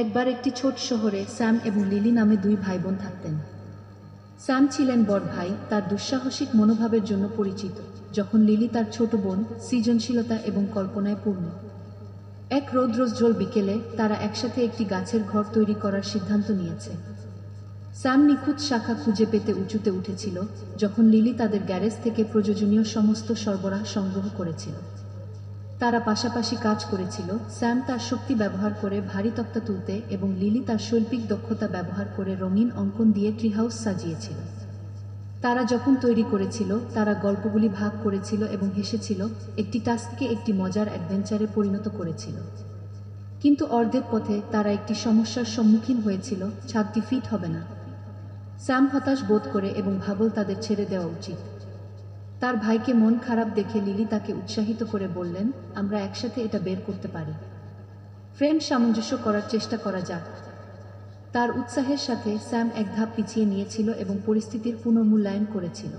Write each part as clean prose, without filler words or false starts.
একবার একটি ছোট শহরে স্যাম এবং লিলি নামে দুই ভাইবোন থাকতেন। স্যাম ছিলেন বড় ভাই, তার দুঃসাহসিক মনোভাবের জন্য পরিচিত, যখন লিলি তার ছোট বোন, সৃজনশীলতা এবং কল্পনায় পূর্ণ। এক রৌদ্রোজ্জ্বল বিকেলে তারা একসাথে একটি গাছের ঘর তৈরি করার সিদ্ধান্ত নিয়েছে। স্যাম নিখুঁত শাখা খুঁজে পেতে উঁচুতে উঠেছিল, যখন লিলি তাদের গ্যারেজ থেকে প্রয়োজনীয় সমস্ত সরবরাহ সংগ্রহ করেছিল। তারা পাশাপাশি কাজ করেছিল, স্যাম তার শক্তি ব্যবহার করে ভারী তক্তা তুলতে এবং লিলি তার শৈল্পিক দক্ষতা ব্যবহার করে রঙিন অঙ্কন দিয়ে ট্রিহাউস সাজিয়েছিল। তারা যখন তৈরি করেছিল, তারা গল্পগুলি ভাগ করেছিল এবং হেসেছিল, একটি টাস্ককে একটি মজার অ্যাডভেঞ্চারে পরিণত করেছিল। কিন্তু অর্ধেক পথে তারা একটি সমস্যার সম্মুখীন হয়েছিল, ছাদটি ফিট হবে না। স্যাম হতাশ বোধ করে এবং ভাবল তাদের ছেড়ে দেওয়া উচিত। তার ভাইকে মন খারাপ দেখে লিলি তাকে উৎসাহিত করে বললেন, আমরা একসাথে এটা বের করতে পারি। ফ্রেন্ড সামঞ্জস্য করার চেষ্টা করা যাক। তার উৎসাহের সাথে স্যাম এক ধাপ পিছিয়ে নিয়েছিল এবং পরিস্থিতির পুনর্মূল্যায়ন করেছিল।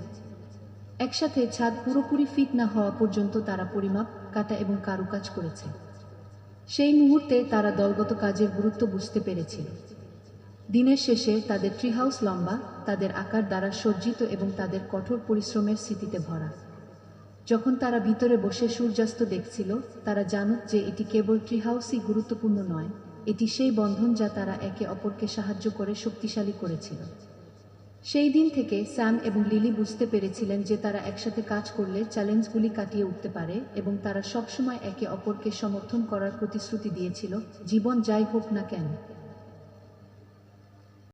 একসাথে ছাদ পুরোপুরি ফিট না হওয়া পর্যন্ত তারা পরিমাপ, কাটা এবং কারুকাজ করেছে। সেই মুহূর্তে তারা দলগত কাজের গুরুত্ব বুঝতে পেরেছিল। দিনের শেষে তাদের ট্রিহাউস লম্বা, তাদের আকার দ্বারা সজ্জিত এবং তাদের কঠোর পরিশ্রমের স্মৃতিতে ভরা। যখন তারা ভিতরে বসে সূর্যাস্ত দেখছিল, তারা জানত যে এটি কেবল ট্রিহাউসই গুরুত্বপূর্ণ নয়, এটি সেই বন্ধন যা তারা একে অপরকে সাহায্য করে শক্তিশালী করেছিল। সেই দিন থেকে স্যাম এবং লিলি বুঝতে পেরেছিলেন যে তারা একসাথে কাজ করলে চ্যালেঞ্জগুলি কাটিয়ে উঠতে পারে, এবং তারা সবসময় একে অপরকে সমর্থন করার প্রতিশ্রুতি দিয়েছিল, জীবন যাই হোক না কেন।